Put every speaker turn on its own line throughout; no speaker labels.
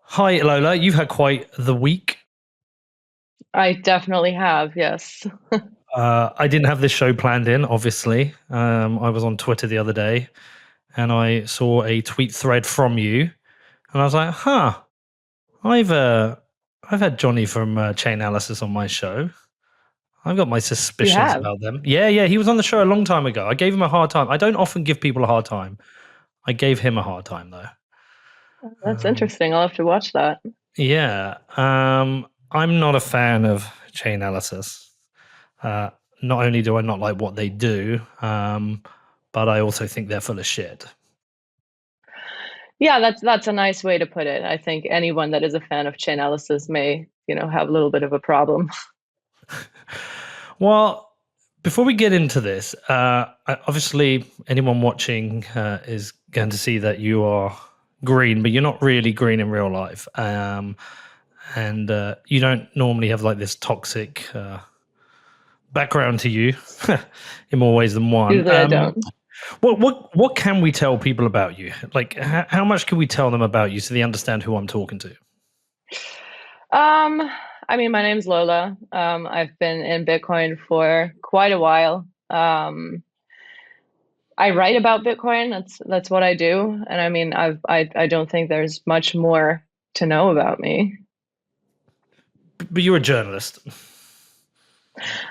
Hi, L0la. You've had quite the week.
I definitely have, yes.
I didn't have this show planned in, obviously. I was on Twitter the other day and I saw a tweet thread from you, and I was like, "Huh, I've uh, I've had Johnny from Chainalysis on my show. I've got my
You
suspicions
have?
about them." Yeah, he was on the show a long time ago. I gave him a hard time. I don't often give people a hard time. I gave him a hard time though.
That's
Um,
interesting. I'll have to watch that.
yeah, I'm not a fan of Chainalysis. Uh, Not only do I not like what they do, but I also think they're full of shit.
Yeah, that's a nice way to put it. I think anyone that is a fan of Chainalysis may, have a little bit of a problem.
Well, before we get into this, obviously anyone watching is going to see that you are green, but you're not really green in real life. And you don't normally have like this toxic background to you in more ways than one.
Usually I don't.
What can we tell people about you? Like, how much can we tell them about you so they understand who I'm talking to?
Um, I mean, my name's Lola. I've been in Bitcoin for quite a while. I write about Bitcoin. That's what I do. And I mean, I don't think there's much more to know about me.
But you're a journalist.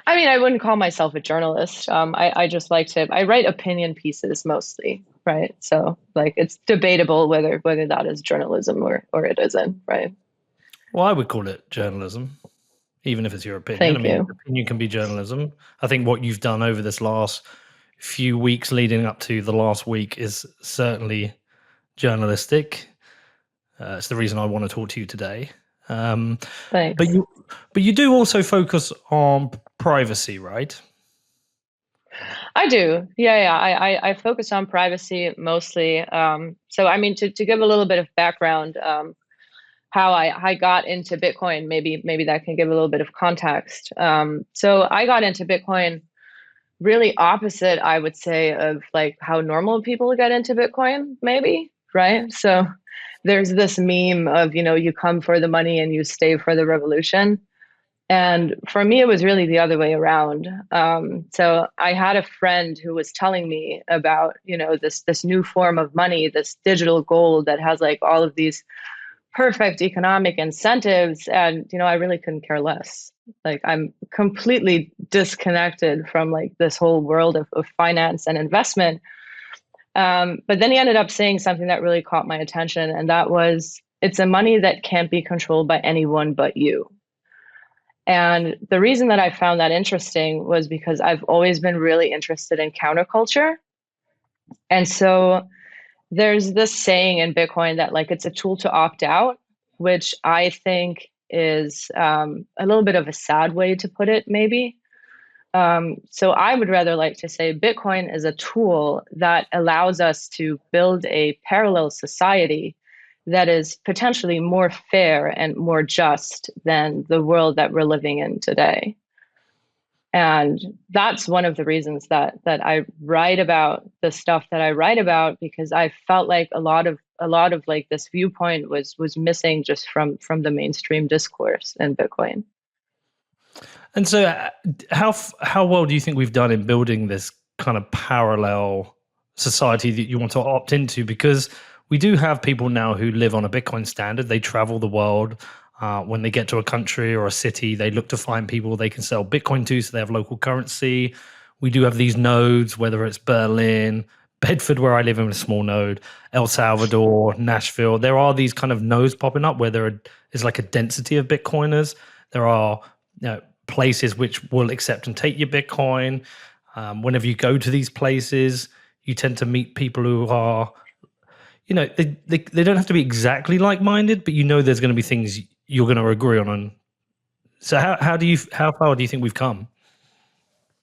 I mean, I wouldn't call myself a journalist. I just like I write opinion pieces mostly, right? So like it's debatable whether that is journalism or it isn't, right?
Well, I would call it journalism, even if it's your opinion. I
Thank
mean,
you.
opinion can be journalism. I think what you've done over this last few weeks leading up to the last week is certainly journalistic. It's the reason I want to talk to you today. But
Thanks.
you do also focus on privacy, right?
I do. Yeah. I focus on privacy mostly. So I mean to give a little bit of background, how I got into Bitcoin, maybe that can give a little bit of context. So I got into Bitcoin really opposite, I would say, of like how normal people get into Bitcoin, maybe, right? So there's this meme of, you come for the money and you stay for the revolution. And for me, it was really the other way around. So I had a friend who was telling me about, this new form of money, this digital gold that has like all of these perfect economic incentives, and I really couldn't care less. Like I'm completely disconnected from like this whole world of finance and investment. But then he ended up saying something that really caught my attention, and that was, it's a money that can't be controlled by anyone but you. And the reason that I found that interesting was because I've always been really interested in counterculture. And so there's this saying in Bitcoin that like it's a tool to opt out, which I think is a little bit of a sad way to put it, maybe. So I would rather like to say Bitcoin is a tool that allows us to build a parallel society that is potentially more fair and more just than the world that we're living in today. And that's one of the reasons that I write about the stuff that I write about, because I felt like a lot of like this viewpoint was missing just from the mainstream discourse in Bitcoin.
And so, how well do you think we've done in building this kind of parallel society that you want to opt into? Because we do have people now who live on a Bitcoin standard. They travel the world. When they get to a country or a city, they look to find people they can sell Bitcoin to, so they have local currency. We do have these nodes, whether it's Berlin, Bedford, where I live in a small node, El Salvador, Nashville. There are these kind of nodes popping up where there is like a density of Bitcoiners. There are, places which will accept and take your Bitcoin. Whenever you go to these places, you tend to meet people who are, they don't have to be exactly like-minded, but there's going to be things you're going to agree on. And so how far do you think we've come?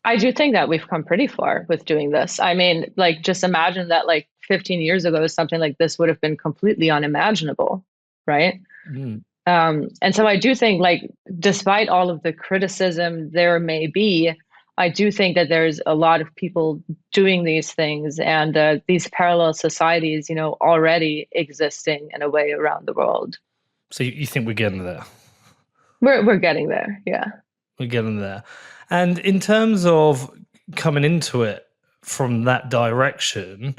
I do think that we've come pretty far with doing this. I mean, like just imagine that like 15 years ago, something like this would have been completely unimaginable, right?
Mm.
And so I do think, like, despite all of the criticism there may be, I do think that there's a lot of people doing these things, and these parallel societies, already existing in a way around the world.
So you think we're getting there?
We're getting there, yeah.
We're getting there. And in terms of coming into it from that direction,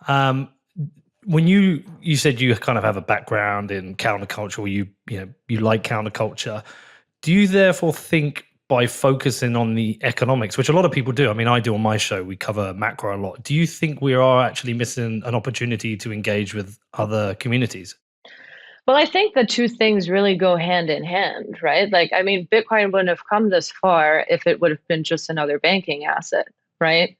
when you said you kind of have a background in counterculture, you like counterculture, do you therefore think by focusing on the economics, which a lot of people do, I mean, I do on my show, we cover macro a lot. Do you think we are actually missing an opportunity to engage with other communities?
Well, I think the two things really go hand in hand, right? Like, I mean, Bitcoin wouldn't have come this far if it would have been just another banking asset, right?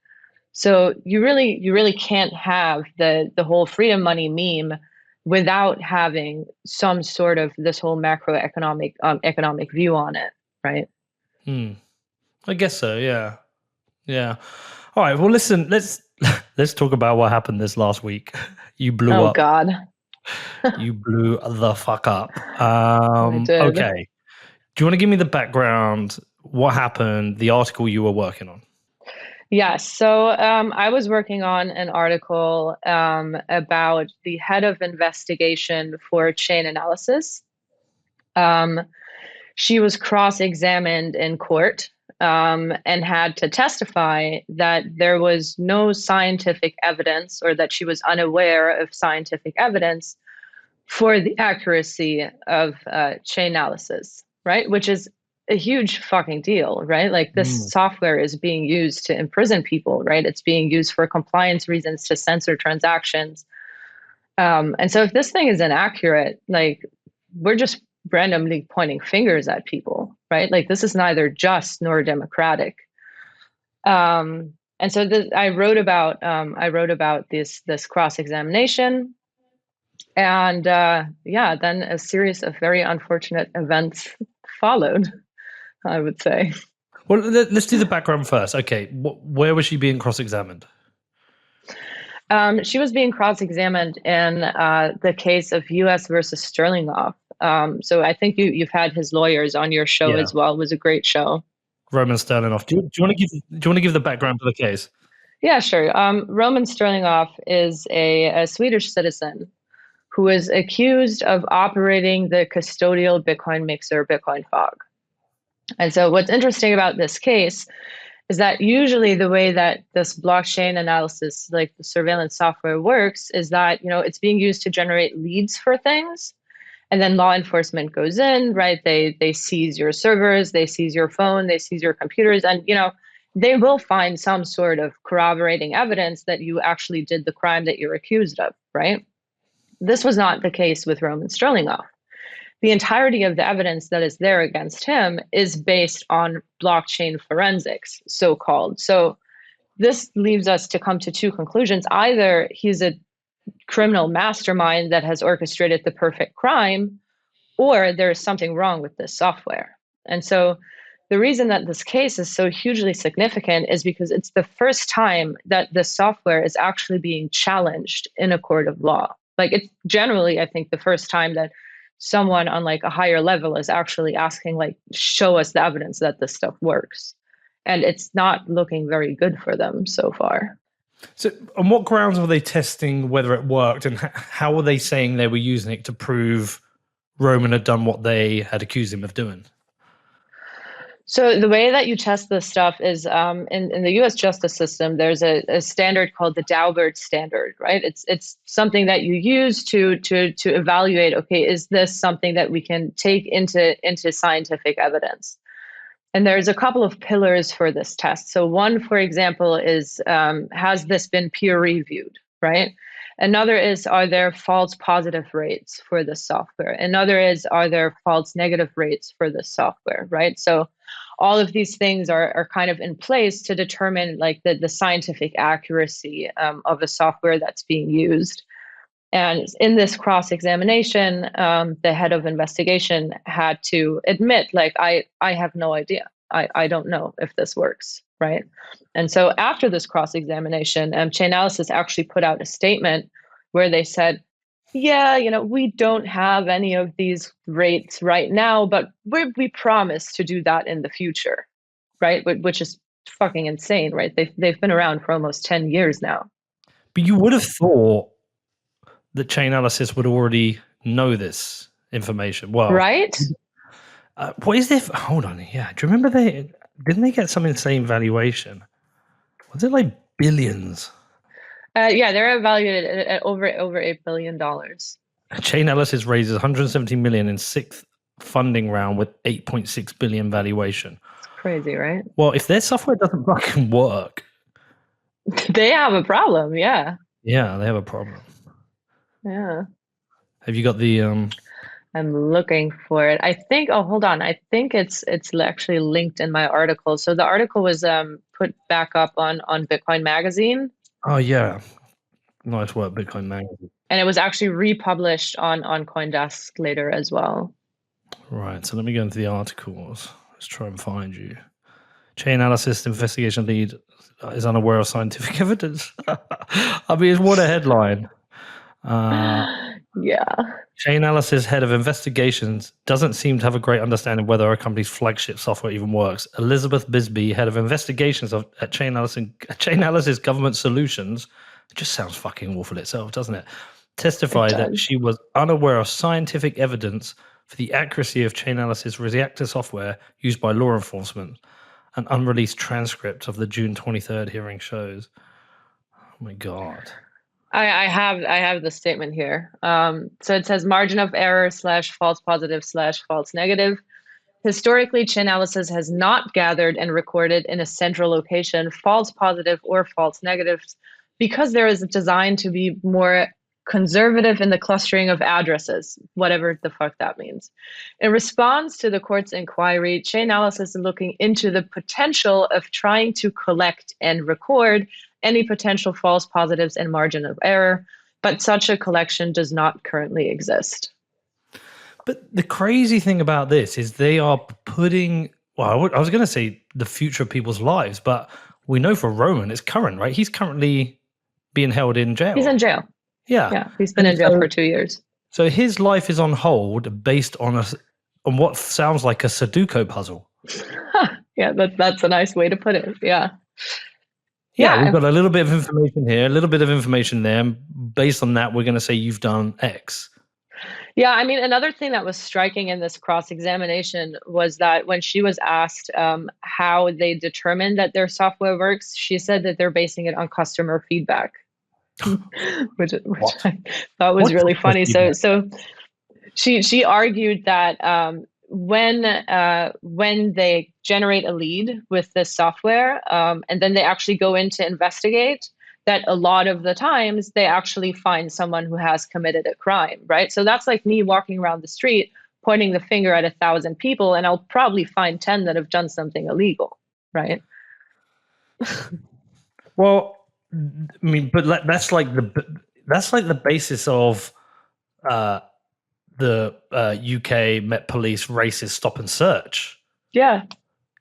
So you really can't have the whole freedom money meme without having some sort of this whole macroeconomic economic view on it, right?
Hmm. I guess so. Yeah. Yeah. All right. Well, listen. Let's talk about what happened this last week. You blew
Oh
up.
God,
You blew the fuck up.
I did.
Okay. Do you want to give me the background? What happened? The article you were working on.
Yes. So I was working on an article about the head of investigation for Chainalysis. Um, she was cross-examined in court and had to testify that there was no scientific evidence, or that she was unaware of scientific evidence for the accuracy of Chainalysis, right? Which is a huge fucking deal, right? Like, this
Mm.
software is being used to imprison people, right? It's being used for compliance reasons to censor transactions. And so if this thing is inaccurate, like, we're just randomly pointing fingers at people, right? Like, this is neither just nor democratic. And so I wrote about this cross examination, and yeah, then a series of very unfortunate events followed, I would say.
Well, let's do the background first. Okay. Where was she being cross-examined?
She was being cross-examined in the case of U.S. versus Sterlingoff. So I think you've had his lawyers on your show
Yeah.
as well. It was a great show.
Roman Sterlingoff. Do you want to give the background to the case?
Yeah, sure. Roman Sterlingoff is a Swedish citizen who is accused of operating the custodial Bitcoin mixer, Bitcoin Fog. And so what's interesting about this case is that usually the way that this blockchain analysis, like the surveillance software, works is that, it's being used to generate leads for things. And then law enforcement goes in, right? They seize your servers, they seize your phone, they seize your computers, and they will find some sort of corroborating evidence that you actually did the crime that you're accused of, right? This was not the case with Roman Sterlingoff. The entirety of the evidence that is there against him is based on blockchain forensics, so called. So this leaves us to come to two conclusions. Either he's a criminal mastermind that has orchestrated the perfect crime, or there's something wrong with this software. And so the reason that this case is so hugely significant is because it's the first time that the software is actually being challenged in a court of law. Like, it's generally, I think, the first time that someone on like a higher level is actually asking, like, show us the evidence that this stuff works. And it's not looking very good for them so far.
So, on what grounds were they testing whether it worked, and how were they saying they were using it to prove Roman had done what they had accused him of doing?
So the way that you test this stuff is in the U.S. justice system, there's a standard called the Daubert standard, right? It's something that you use to evaluate. Okay, is this something that we can take into scientific evidence? And there's a couple of pillars for this test. So one, for example, is has this been peer reviewed, right? Another is, are there false positive rates for this software? Another is, are there false negative rates for this software, right? So all of these things are kind of in place to determine like the scientific accuracy of a software that's being used. And in this cross-examination, the head of investigation had to admit, like, I have no idea. I don't know if this works, right? And so after this cross-examination, Chainalysis actually put out a statement where they said, yeah, we don't have any of these rates right now, but we promise to do that in the future, right? Which is fucking insane, right? They've been around for almost 10 years now.
But you would have thought that Chainalysis would already know this information. Well,
right?
What is their? Hold on, yeah. Do you remember didn't they get some insane valuation? Was it like billions?
Yeah, they're evaluated at over $8 billion.
Chainalysis raises 170 million in sixth funding round with 8.6 billion valuation.
It's crazy, right?
Well, if their software doesn't fucking work,
they have a problem. Yeah.
Yeah, they have a problem.
Yeah.
Have you got the?
I'm looking for it. I think. Oh, hold on. I think it's actually linked in my article. So the article was put back up on Bitcoin Magazine.
Oh yeah, nice work, Bitcoin Magazine.
And it was actually republished on Coindesk later as well.
Right. So let me go into the articles. Let's try and find you. Chainalysis investigation lead is unaware of scientific evidence. I mean, what a headline.
Yeah.
Chainalysis head of investigations doesn't seem to have a great understanding whether a company's flagship software even works. Elizabeth Bisbee, head of investigations at Chainalysis Government Solutions, it just sounds fucking awful itself, doesn't it? Testified that she was unaware of scientific evidence for the accuracy of Chainalysis reactor software used by law enforcement. An unreleased transcript of the June 23rd hearing shows. Oh my God.
I have the statement here. So it says margin of error / false positive / false negative. Historically, Chainalysis has not gathered and recorded in a central location false positive or false negatives because there is a design to be more conservative in the clustering of addresses, whatever the fuck that means. In response to the court's inquiry, Chainalysis is looking into the potential of trying to collect and record any potential false positives and margin of error, but such a collection does not currently exist.
But the crazy thing about this is they are putting, well, I was going to say the future of people's lives, but we know for Roman it's current, right? He's currently being held in jail.
He's in jail.
Yeah.
Yeah, he's been in jail for 2 years.
So his life is on hold based on what sounds like a Sudoku puzzle.
Yeah, that's a nice way to put it. Yeah.
Yeah, we've got a little bit of information here, a little bit of information there. And based on that, we're going to say you've done X.
Yeah, I mean, another thing that was striking in this cross-examination was that when she was asked how they determined that their software works, she said that they're basing it on customer feedback, which I thought was really funny. So she argued that when they generate a lead with this software and then they actually go in to investigate, that a lot of the times they actually find someone who has committed a crime, right? So that's like me walking around the street, pointing the finger at 1,000 people, and I'll probably find 10 that have done something illegal, right?
Well, I mean, but that's like the basis of the UK Met Police racist stop and search.
Yeah.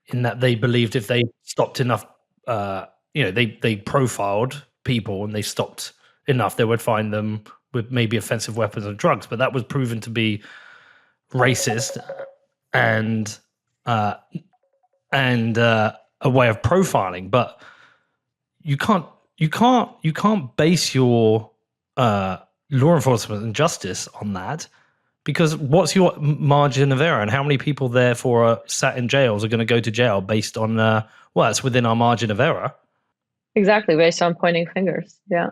In that they believed if they stopped enough, they profiled people and they stopped enough, they would find them with maybe offensive weapons and drugs. But that was proven to be racist and a way of profiling. But you can't base your law enforcement and justice on that, because what's your margin of error, and how many people therefore are sat in jails are going to go to jail based on it's within our margin of error.
Exactly, based on pointing fingers. Yeah.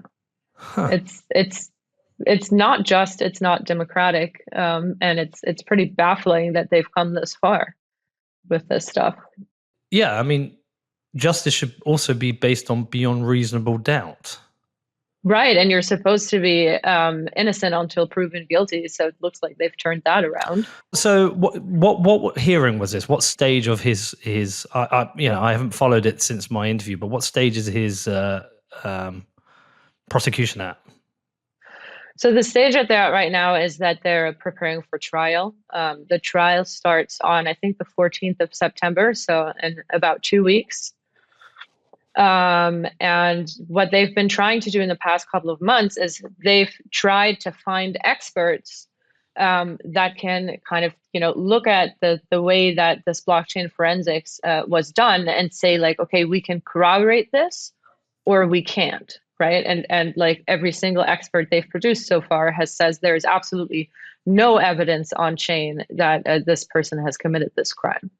It's not just, it's not democratic, and it's pretty baffling that they've come this far with this stuff.
Yeah, I mean, justice should also be based on beyond reasonable doubt.
Right, and you're supposed to be innocent until proven guilty. So it looks like they've turned that around.
So what hearing was this? What stage of his? I haven't followed it since my interview, but what stage is his prosecution at?
So the stage that they're at right now is that they're preparing for trial. The trial starts on, I think, the 14th of September, so in about 2 weeks. And what they've been trying to do in the past couple of months is they've tried to find experts that can kind of, look at the way that this blockchain forensics was done and say like, okay, we can corroborate this or we can't, right? And like every single expert they've produced so far has says there is absolutely no evidence on chain that this person has committed this crime.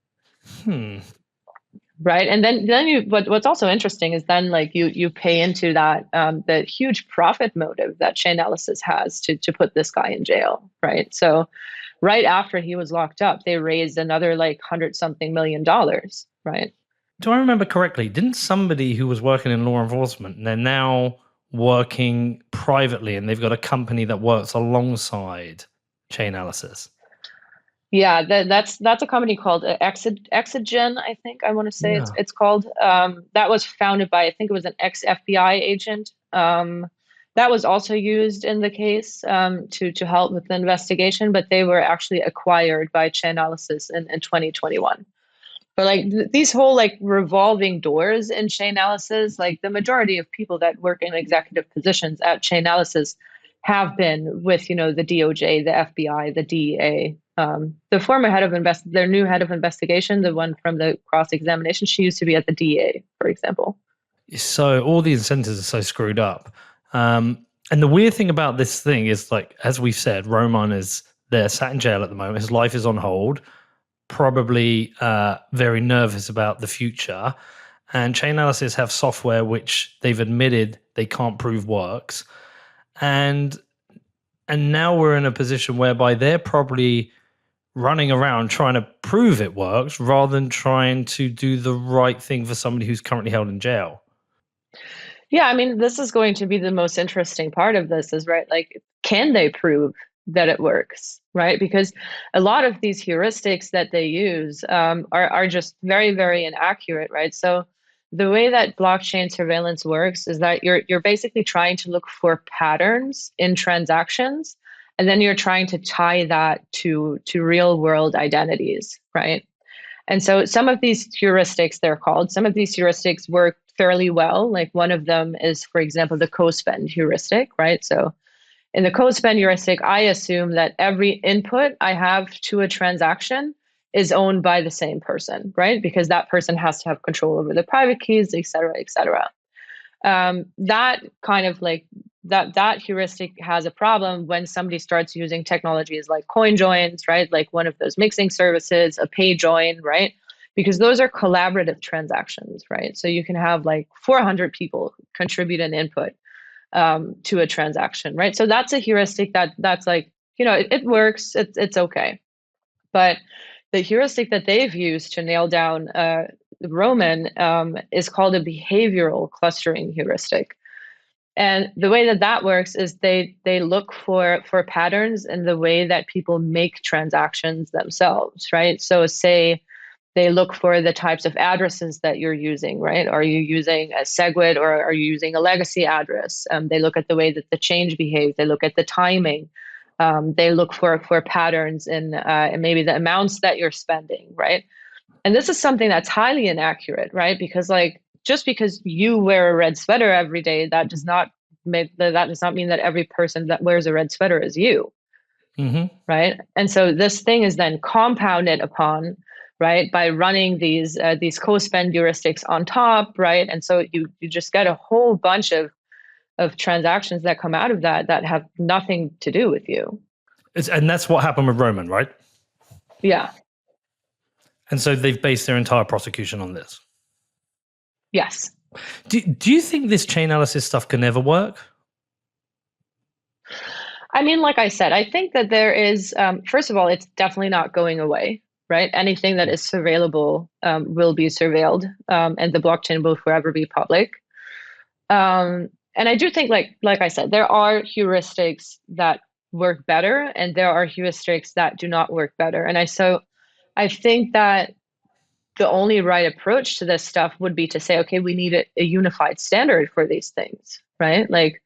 Right. And then what's also interesting is then like you pay into that the huge profit motive that Chainalysis has to put this guy in jail. Right. So right after he was locked up, they raised another like $100-something million. Right.
Do I remember correctly? Didn't somebody who was working in law enforcement, and they're now working privately, and they've got a company that works alongside Chainalysis?
Yeah, that's a company called Exigen, I think I want to say
Yeah.
it's called. That was founded by, I think it was an ex-FBI agent. That was also used in the case to help with the investigation, but they were actually acquired by Chainalysis in 2021. But like these whole like revolving doors in Chainalysis, like the majority of people that work in executive positions at Chainalysis have been with, the DOJ, the FBI, the DEA. The former their new head of investigation, the one from the cross-examination, she used to be at the DEA, for example.
So all the incentives are so screwed up. And the weird thing about this thing is, like, as we've said, Roman is there, sat in jail at the moment. His life is on hold, probably very nervous about the future. And Chainalysis have software which they've admitted they can't prove works. And now we're in a position whereby they're probably running around trying to prove it works rather than trying to do the right thing for somebody who's currently held in jail.
Yeah, I mean, this is going to be the most interesting part of this is, right, like, can they prove that it works, right? Because a lot of these heuristics that they use are just very, very inaccurate, right? So the way that blockchain surveillance works is that you're basically trying to look for patterns in transactions, and then you're trying to tie that to real world identities, right? And so some of these heuristics, they're called, some of these heuristics work fairly well. Like one of them is, for example, the co-spend heuristic, right? So in the co-spend heuristic, I assume that every input I have to a transaction is owned by the same person, right? Because that person has to have control over the private keys, et cetera, et cetera. That kind of like that heuristic has a problem when somebody starts using technologies like coin joins, right? Like one of those mixing services, a pay join, right? Because those are collaborative transactions, right? So you can have like 400 people contribute an input to a transaction, right? So that's a heuristic that's like, it works, it's okay. But the heuristic that they've used to nail down Roman is called a behavioral clustering heuristic. And the way that works is they look for patterns in the way that people make transactions themselves, right? So say they look for the types of addresses that you're using, right? Are you using a SegWit or are you using a legacy address? They look at the way that the change behaves. They look at the timing. They look for patterns in maybe the amounts that you're spending, right? And this is something that's highly inaccurate, right? Because like just because you wear a red sweater every day, that does not mean that every person that wears a red sweater is you, right? And so this thing is then compounded upon, right, by running these co-spend heuristics on top, right? And so you just get a whole bunch of transactions that come out of that have nothing to do with you.
And that's what happened with Roman, right?
Yeah.
And so they've based their entire prosecution on this.
Yes.
Do you think this Chainalysis stuff can ever work?
I mean, like I said, I think that there is, first of all, it's definitely not going away, right? Anything that is surveillable will be surveilled, and the blockchain will forever be public. And I do think, like I said, there are heuristics that work better, and there are heuristics that do not work better. And I think that the only right approach to this stuff would be to say, okay, we need a unified standard for these things, right? Like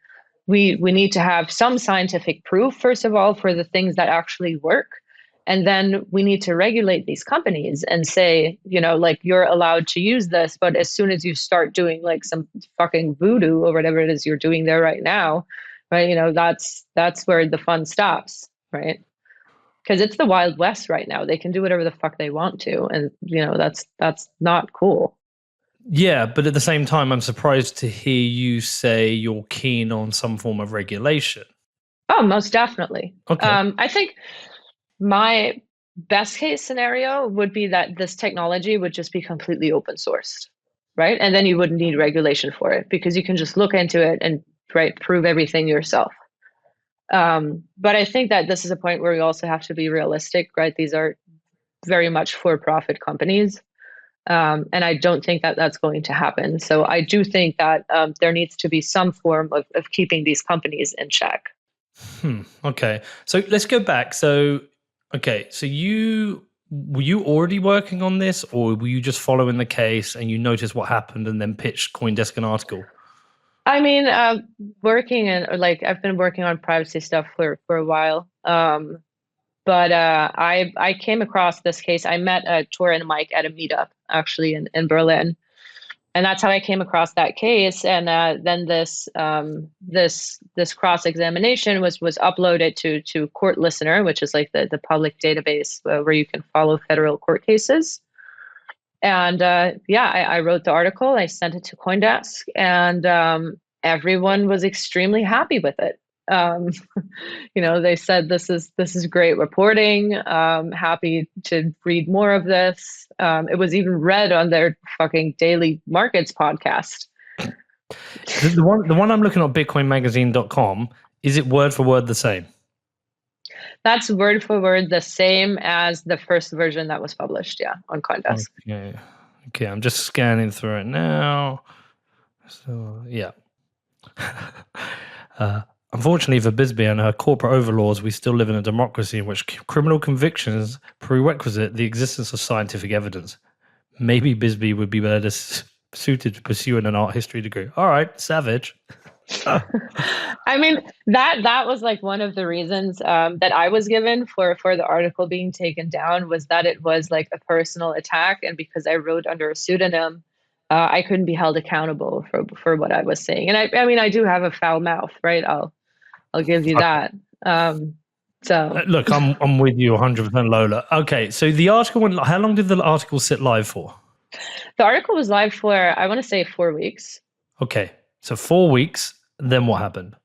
we need to have some scientific proof, first of all, for the things that actually work. And then we need to regulate these companies and say, like you're allowed to use this, but as soon as you start doing like some fucking voodoo or whatever it is you're doing there right now, right? That's where the fun stops, right? because it's the Wild West right now. They can do whatever the fuck they want to, and that's not cool.
Yeah, but at the same time, I'm surprised to hear you say you're keen on some form of regulation.
Oh, most definitely.
Okay.
I think my best case scenario would be that this technology would just be completely open sourced, right? And then you wouldn't need regulation for it because you can just look into it and prove everything yourself. But I think that this is a point where we also have to be realistic, right? These are very much for-profit companies. And I don't think that that's going to happen. So I do think that there needs to be some form of keeping these companies in check.
Okay. So let's go back. So, okay. So were you already working on this, or were you just following the case and you noticed what happened and then pitched Coindesk an article?
I mean, working in like I've been working on privacy stuff for a while. But I came across this case. I met Tor and Mike at a meetup actually in Berlin, and that's how I came across that case. And then this cross examination was uploaded to Court Listener, which is like the public database where you can follow federal court cases. And yeah, I wrote the article. I sent it to CoinDesk, and everyone was extremely happy with it. Um, they said this is great reporting. Happy to read more of this. It was even read on their fucking Daily Markets podcast.
The one I'm looking at, bitcoinmagazine.com, is it word for word the same?
That's word for word the same as the first version that was published, yeah, on Coindesk.
Okay, I'm just scanning through it now. So, yeah. Unfortunately for Bisbee and her corporate overlords, we still live in a democracy in which criminal convictions prerequisite the existence of scientific evidence. Maybe Bisbee would be better suited to pursuing an art history degree. All right, savage.
I mean, that was like one of the reasons that I was given for the article being taken down, was that it was like a personal attack, and because I wrote under a pseudonym, I couldn't be held accountable for what I was saying. And I mean, I do have a foul mouth, right? I'll give you that. So
look, I'm with you 100%, Lola. Okay, so the article, how long did the article sit live for?
The article was live for, I want to say, 4 weeks.
Okay, so 4 weeks. Then what happened?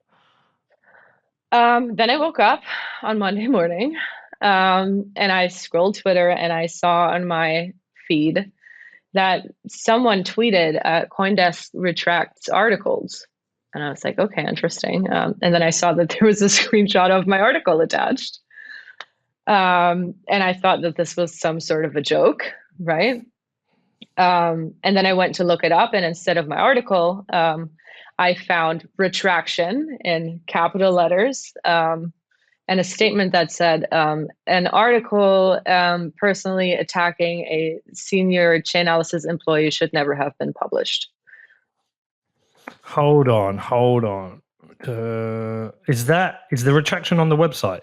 Then I woke up on Monday morning, and I scrolled Twitter, and I saw on my feed that someone tweeted CoinDesk retracts articles. And I was like, okay, interesting. And then I saw that there was a screenshot of my article attached. And I thought that this was some sort of a joke, right? And then I went to look it up, and instead of my article, I found retraction in capital letters, and a statement that said an article personally attacking a senior Chainalysis employee should never have been published.
Hold on. Is the retraction on the website?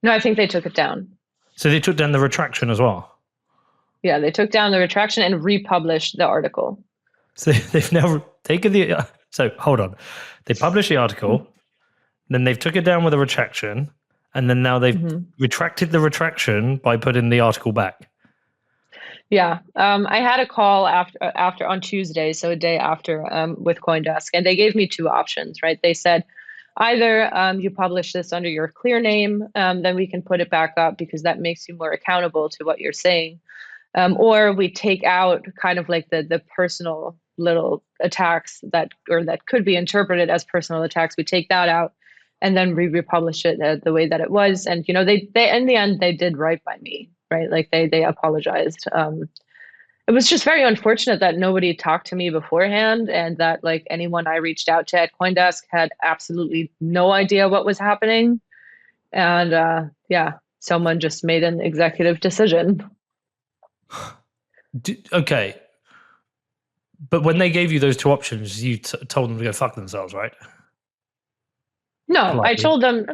No, I think they took it down.
So they took down the retraction as well?
Yeah, they took down the retraction and republished the article.
So they've now taken the... So hold on. They published the article, then they've took it down with a retraction, and then now they've retracted the retraction by putting the article back.
Yeah, I had a call after on Tuesday, so a day after, with CoinDesk, and they gave me two options, right? They said, either you publish this under your clear name, then we can put it back up because that makes you more accountable to what you're saying, or we take out kind of like the personal little attacks that could be interpreted as personal attacks. We take that out, and then we republish it the way that it was. And they in the end they did right by me. Right, like they apologized. It was just very unfortunate that nobody talked to me beforehand, and that like anyone I reached out to at CoinDesk had absolutely no idea what was happening. And yeah, someone just made an executive decision.
Okay, but when they gave you those two options, you told them to go fuck themselves, right?
No,
Politely.
I told them.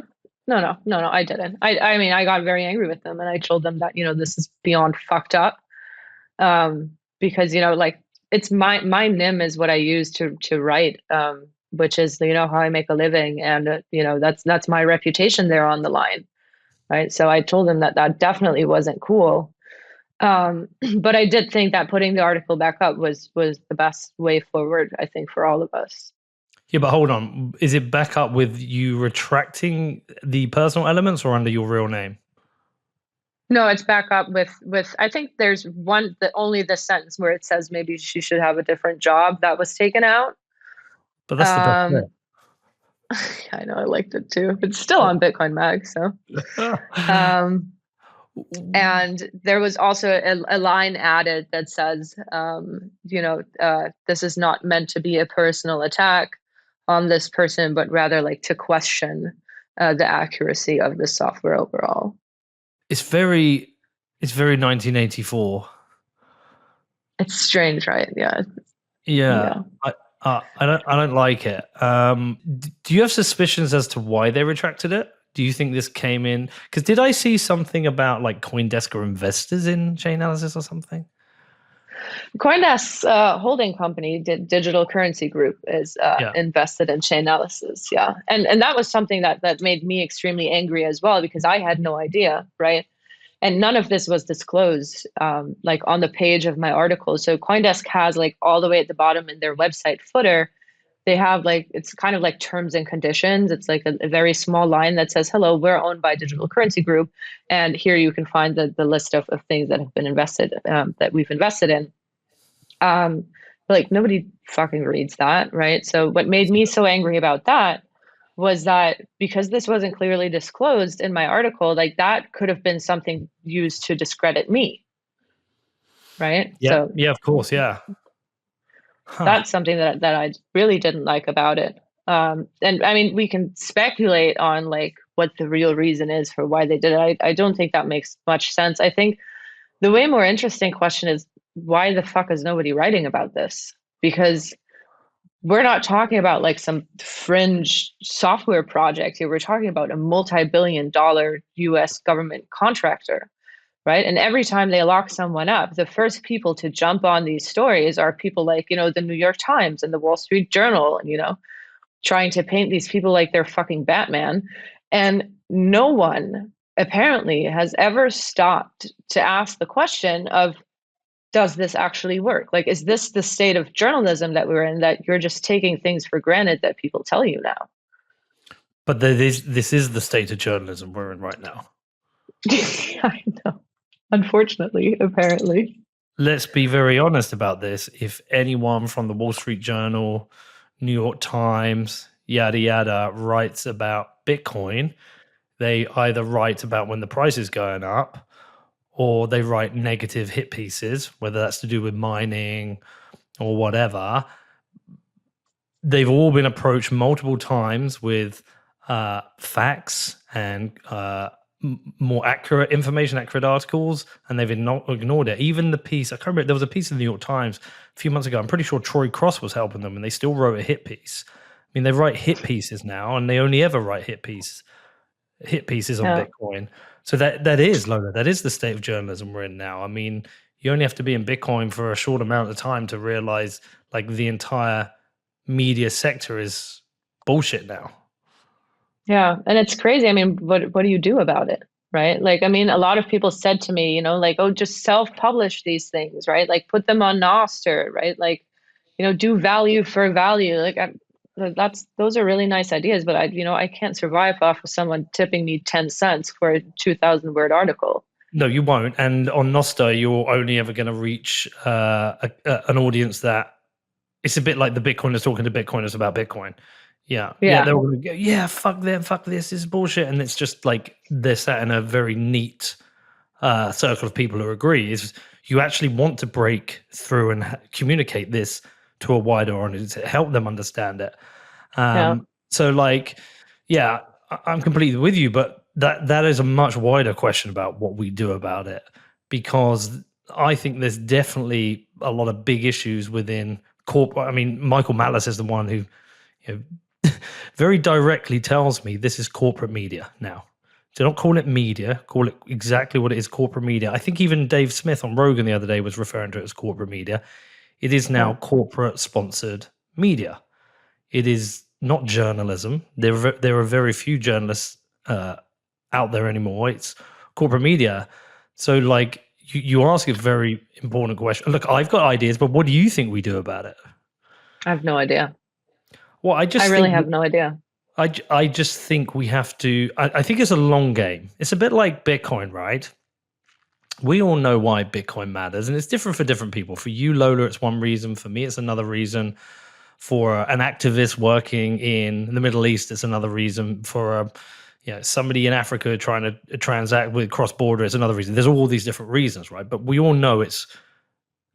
No, I didn't. I mean, I got very angry with them, and I told them that, this is beyond fucked up. Because, like, it's my NIM is what I use to write, which is, how I make a living. And, that's my reputation there on the line. right? So I told him that that definitely wasn't cool. But I did think that putting the article back up was the best way forward, I think, for all of us.
Yeah, but hold on. Is it back up with you retracting the personal elements or under your real name?
No, it's back up with I think there's one the only the sentence where it says maybe she should have a different job that was taken out.
But that's the best
Um, I know I liked it too. It's still on Bitcoin Mag, so.
bit.
Um, and there was also a line added that says, this is not meant to be a personal attack on this person, but rather like to question the accuracy of the software overall.
It's very 1984.
It's strange, right? Yeah.
Yeah. I don't like it. Do you have suspicions as to why they retracted it? Do you think this came in? Because did I see something about like Coindesk or investors in Chainalysis or something?
Coindesk holding company, Digital Currency Group, is
Yeah.
invested in Chainalysis. Yeah, and that was something that made me extremely angry as well because I had no idea, right? And none of this was disclosed, like on the page of my article. So Coindesk has like all the way at the bottom in their website footer, they have like it's kind of like terms and conditions. It's like a very small line that says, "Hello, we're owned by Digital Currency Group, and here you can find the list of things that have been invested that we've invested in." Um, like nobody fucking reads that, right? So what made me so angry about that was that because this wasn't clearly disclosed in my article, like that could have been something used to discredit me, right?
Yeah.
So
Yeah, of course. Yeah. Huh.
that's something that I really didn't like about it. And I mean, we can speculate on like what the real reason is for why they did it. I don't think that makes much sense. I think the way more interesting question is why the fuck is nobody writing about this? Because we're not talking about like some fringe software project here. We're talking about a multi-billion-dollar US government contractor, right? And every time they lock someone up, the first people to jump on these stories are people like, the New York Times and the Wall Street Journal, and, trying to paint these people like they're fucking Batman. And no one apparently has ever stopped to ask the question of, does this actually work? Like, is this the state of journalism that we're in, that you're just taking things for granted that people tell you now?
But this is the state of journalism we're in right now.
I know. Unfortunately, apparently.
Let's be very honest about this. If anyone from the Wall Street Journal, New York Times, yada, yada, writes about Bitcoin, they either write about when the price is going up or they write negative hit pieces, whether that's to do with mining or whatever. They've all been approached multiple times with facts and more accurate information, accurate articles, and they've ignored it. Even the piece, I can't remember, there was a piece in the New York Times a few months ago. I'm pretty sure Troy Cross was helping them, and they still wrote a hit piece. I mean, they write hit pieces now, and they only ever write hit pieces on Bitcoin. So that is, Lola, that is the state of journalism we're in now. I mean, you only have to be in Bitcoin for a short amount of time to realize like the entire media sector is bullshit now.
Yeah, and it's crazy. I mean, what do you do about it, right? Like, I mean, a lot of people said to me, like, oh, just self-publish these things, right? Like, put them on Nostr, right? Like, do value for value. Like, those are really nice ideas, but I can't survive off of someone tipping me 10 cents for a 2,000-word article.
No, you won't. And on Nostr, you're only ever going to reach an audience that it's a bit like the Bitcoiners talking to Bitcoiners about Bitcoin. Yeah. They're all going to go, yeah, fuck them, fuck this is bullshit. And it's just like they're sat in a very neat circle of people who agree. Is you actually want to break through and communicate this to a wider audience, help them understand it. So like, yeah, I'm completely with you, but that is a much wider question about what we do about it, because I think there's definitely a lot of big issues within corporate. I mean, Michael Malice is the one who very directly tells me this is corporate media now. Do not call it media, call it exactly what it is, corporate media. I think even Dave Smith on Rogan the other day was referring to it as corporate media. It is now corporate sponsored media. It is not journalism. There are very few journalists out there anymore. It's corporate media. So like you ask a very important question. Look, I've got ideas, but what do you think we do about it?
I have no idea.
Well, I
I
just
really
think
have no idea.
I just think we have to. I think it's a long game. It's a bit like Bitcoin, right? We all know why Bitcoin matters, and it's different for different people. For you, Lola, it's one reason. For me, it's another reason. For an activist working in the Middle East, it's another reason. For somebody in Africa trying to transact with cross border, it's another reason. There's all these different reasons, right? But we all know it's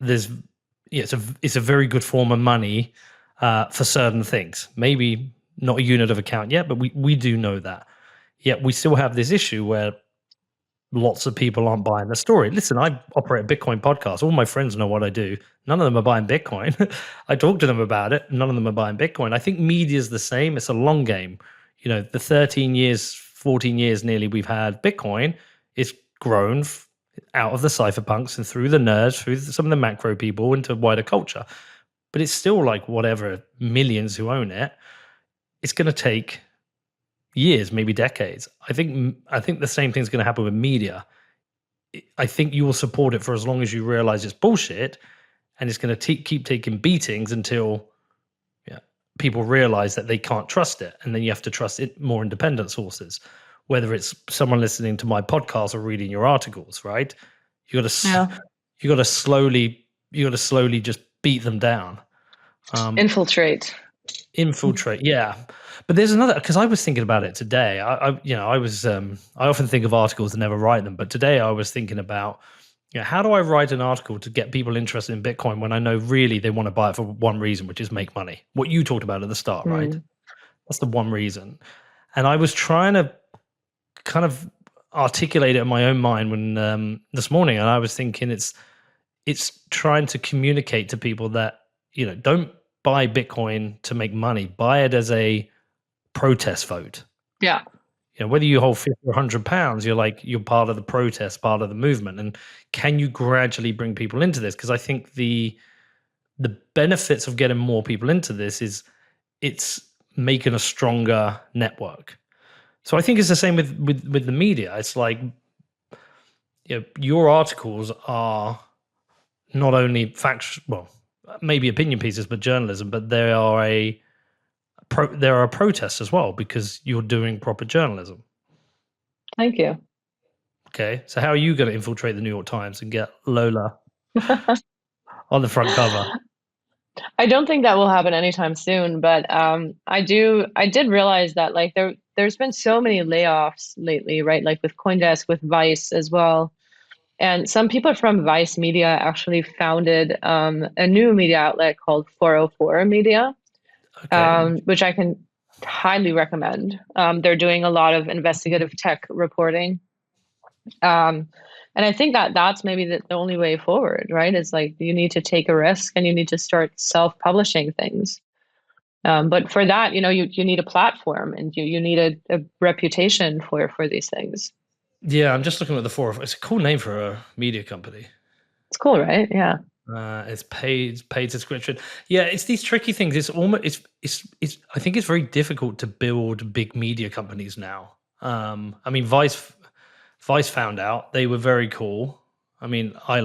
a very good form of money for certain things. Maybe not a unit of account yet, but we do know that. Yet we still have this issue where lots of people aren't buying the story. Listen, I operate a Bitcoin podcast. All my friends know what I do. None of them are buying Bitcoin. I talk to them about it. None of them are buying Bitcoin. I think media is the same. It's a long game. The 13 years, 14 years nearly we've had Bitcoin, it's grown out of the cypherpunks and through the nerds, through some of the macro people into wider culture. But it's still like whatever millions who own it. It's going to take years, maybe decades. I think the same thing's going to happen with media. I think you will support it for as long as you realize it's bullshit, and it's going to keep taking beatings until people realize that they can't trust it, and then you have to trust it more independent sources, whether it's someone listening to my podcast or reading your articles. Right? You got to slowly just beat them down.
Infiltrate.
Yeah. But there's another, because I was thinking about it today. I often think of articles and never write them, but today I was thinking about, how do I write an article to get people interested in Bitcoin when I know really they want to buy it for one reason, which is make money? What you talked about at the start, right? That's the one reason. And I was trying to kind of articulate it in my own mind when this morning, and I was thinking it's trying to communicate to people that don't buy Bitcoin to make money. Buy it as a protest vote.
Yeah.
Whether you hold 50 or 100 pounds, you're part of the protest, part of the movement. And can you gradually bring people into this? Because I think the benefits of getting more people into this is it's making a stronger network. So I think it's the same with the media. It's like your articles are not only maybe opinion pieces, but journalism, but they are a protest as well, because you're doing proper journalism.
Thank you.
Okay, so how are you going to infiltrate the New York Times and get Lola on the front cover?
I don't think that will happen anytime soon, but I did realize that like there's been so many layoffs lately, right? Like with Coindesk, with Vice as well. And some people from Vice Media actually founded a new media outlet called 404 Media, which I can highly recommend. They're doing a lot of investigative tech reporting. And I think that that's maybe the only way forward, right? It's like you need to take a risk and you need to start self-publishing things. But for that, you need a platform and you need a reputation for these things.
Yeah, I'm just looking at the 404. It's a cool name for a media company.
It's cool, right? Yeah.
It's paid subscription. Yeah, it's these tricky things. It's almost it's. I think it's very difficult to build big media companies now. I mean, Vice found out. They were very cool. I mean, I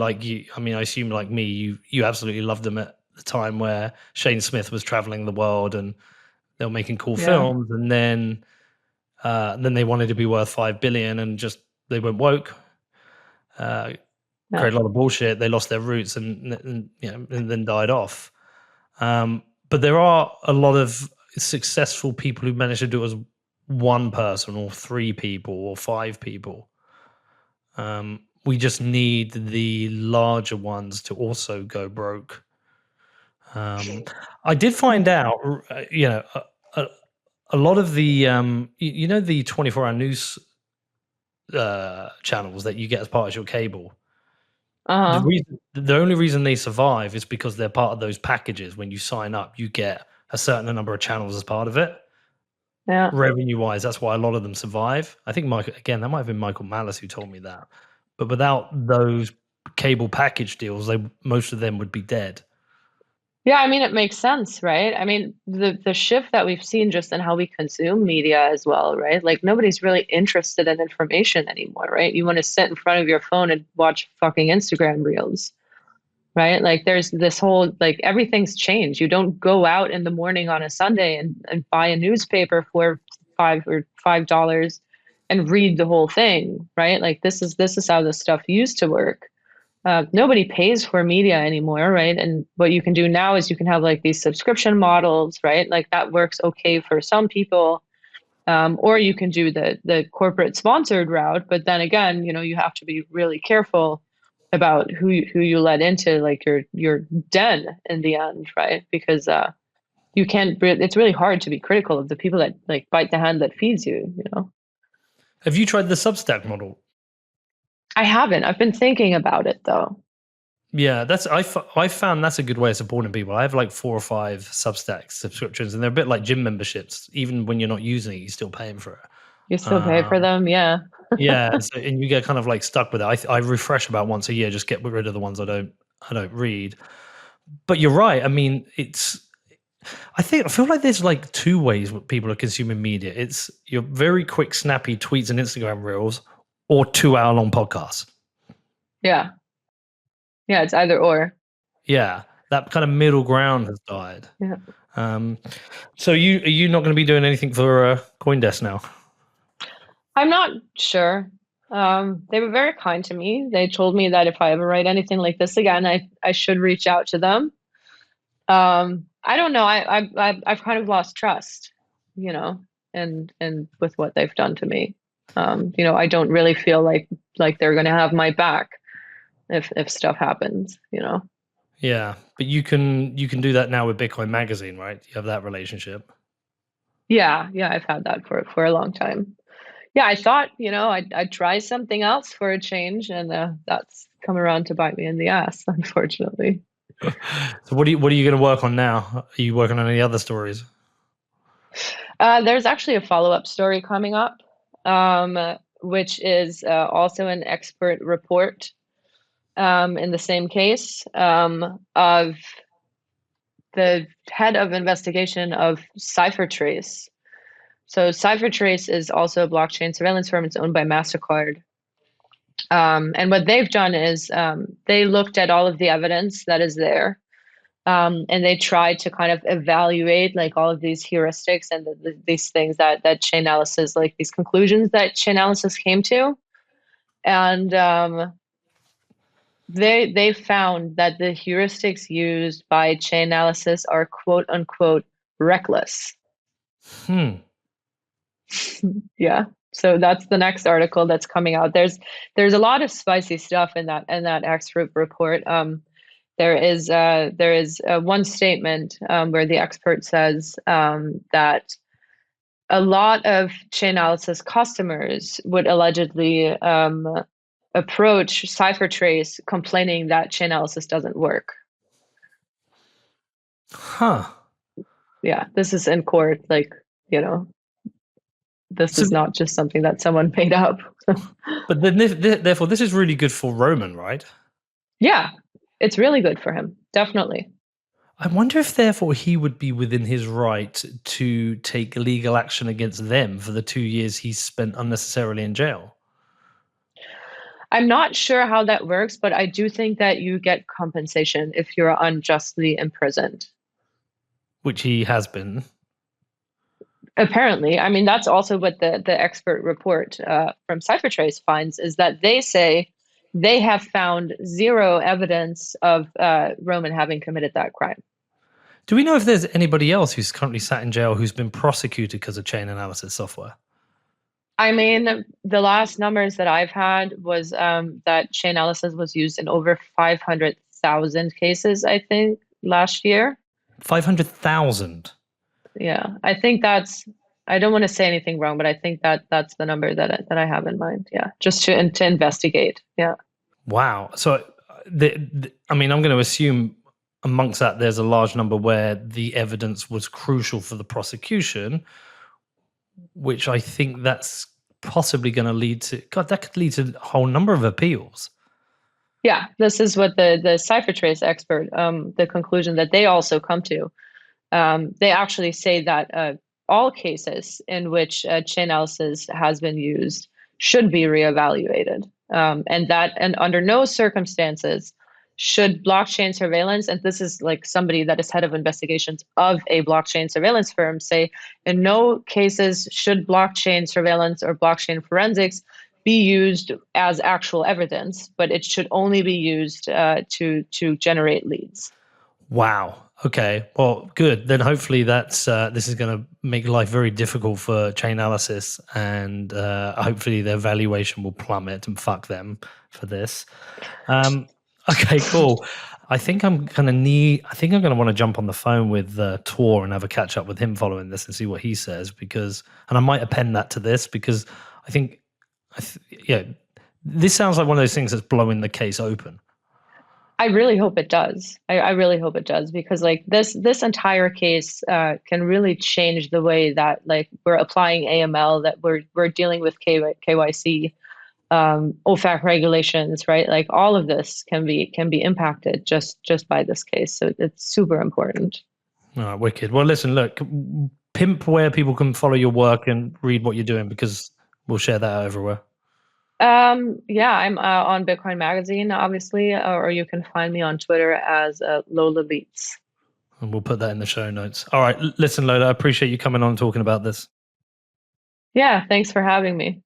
assume like me, you absolutely loved them at the time where Shane Smith was traveling the world and they were making cool films, and then they wanted to be worth $5 billion and just they went woke. Created a lot of bullshit. They lost their roots and then died off. But there are a lot of successful people who managed to do it as one person or three people or five people. We just need the larger ones to also go broke. I did find out, a lot of the, the 24-hour news channels that you get as part of your cable. The only reason they survive is because they're part of those packages. When you sign up, you get a certain number of channels as part of it.
Yeah.
Revenue-wise, that's why a lot of them survive. I think that might have been Michael Malice who told me that. But without those cable package deals, most of them would be dead.
Yeah, I mean, it makes sense, right? I mean, the shift that we've seen just in how we consume media as well, right? Like nobody's really interested in information anymore, right? You want to sit in front of your phone and watch fucking Instagram reels, right? Like there's this whole like everything's changed. You don't go out in the morning on a Sunday and buy a newspaper for $5 and read the whole thing, right? Like this is how this stuff used to work. Nobody pays for media anymore, right? And what you can do now is you can have like these subscription models, right? Like that works okay for some people, or you can do the corporate sponsored route. But then again, you have to be really careful about who you let into like your den in the end, right? Because you can't. It's really hard to be critical of the people that like bite the hand that feeds you. You know.
Have you tried the Substack model?
I haven't. I've been thinking about it though.
Yeah, I found that's a good way of supporting people. I have like 4 or 5 Substack subscriptions, and they're a bit like gym memberships. Even when you're not using it, you're still paying for
You
it.
still pay for them, yeah.
Yeah, so, and you get kind of like stuck with it. I refresh about once a year, just get rid of the ones I don't read. But you're right. I mean, I feel like there's like 2 ways what people are consuming media. It's your very quick, snappy tweets and Instagram reels, or 2-hour long podcasts.
Yeah. Yeah, it's either or.
Yeah, that kind of middle ground has died.
Yeah.
So are you not going to be doing anything for Coindesk now?
I'm not sure. They were very kind to me. They told me that if I ever write anything like this again, I should reach out to them. I don't know. I've kind of lost trust, and with what they've done to me. I don't really feel like they're going to have my back if stuff happens.
Yeah, but you can do that now with Bitcoin Magazine, right? You have that relationship.
Yeah, yeah, I've had that for a long time. Yeah, I thought, I'd try something else for a change, and that's come around to bite me in the ass, unfortunately.
So what are you going to work on now? Are you working on any other stories?
There's actually a follow-up story coming up, which is also an expert report in the same case of the head of investigation of CipherTrace. So CipherTrace is also a blockchain surveillance firm. It's owned by MasterCard. And what they've done is they looked at all of the evidence that is there, and they tried to kind of evaluate like all of these heuristics and these things that Chainalysis, like these conclusions that Chainalysis came to. And they found that the heuristics used by Chainalysis are quote unquote reckless.
Hmm.
Yeah. So that's the next article that's coming out. There's a lot of spicy stuff in that expert report. There is one statement where the expert says that a lot of Chainalysis customers would allegedly approach CipherTrace complaining that Chainalysis doesn't work.
Huh.
Yeah, this is in court. Like, you know, this
So,
is not just something that someone made up.
but then therefore, this is really good for Roman, right?
Yeah, it's really good for him. Definitely.
I wonder if therefore he would be within his right to take legal action against them for the 2 years he's spent unnecessarily in jail.
I'm not sure how that works, but I do think that you get compensation if you're unjustly imprisoned.
Which he has been.
Apparently, I mean, that's also what the expert report from CipherTrace finds, is that they say they have found zero evidence of Roman having committed that crime.
Do we know if there's anybody else who's currently sat in jail who's been prosecuted because of chain analysis software?
I mean, the last numbers that I've had was that Chainalysis was used in over 500,000 cases, I think, last year.
500,000.
Yeah, I think I don't want to say anything wrong, but I think that's the number that I have in mind. Yeah, just to investigate. Yeah.
Wow. So, I mean, I'm going to assume amongst that there's a large number where the evidence was crucial for the prosecution, which I think that's possibly going to lead to, God, that could lead to a whole number of appeals.
Yeah, this is what the ciphertrace expert, the conclusion that they also come to. They actually say that all cases in which Chainalysis has been used should be reevaluated, and under no circumstances should blockchain surveillance, and this is like somebody that is head of investigations of a blockchain surveillance firm, say in no cases should blockchain surveillance or blockchain forensics be used as actual evidence, but it should only be used to generate leads.
Wow. Okay. Well, good. Then hopefully this is going to make life very difficult for Chainalysis, and hopefully their valuation will plummet and fuck them for this. Okay, cool. I think I'm going to want to jump on the phone with Tor and have a catch up with him following this and see what he says, and I might append that to this because I think, yeah, this sounds like one of those things that's blowing the case open.
I really hope it does. I really hope it does, because like this entire case can really change the way that like we're applying AML, that we're dealing with KYC, OFAC regulations, right? Like all of this can be impacted just by this case. So it's super important.
All right, wicked. Well, listen, look, pimp where people can follow your work and read what you're doing, because we'll share that out everywhere.
Yeah, I'm on Bitcoin Magazine, obviously, or you can find me on Twitter as L0la L33tz.
And we'll put that in the show notes. All right, listen, Lola, I appreciate you coming on and talking about this.
Yeah, thanks for having me.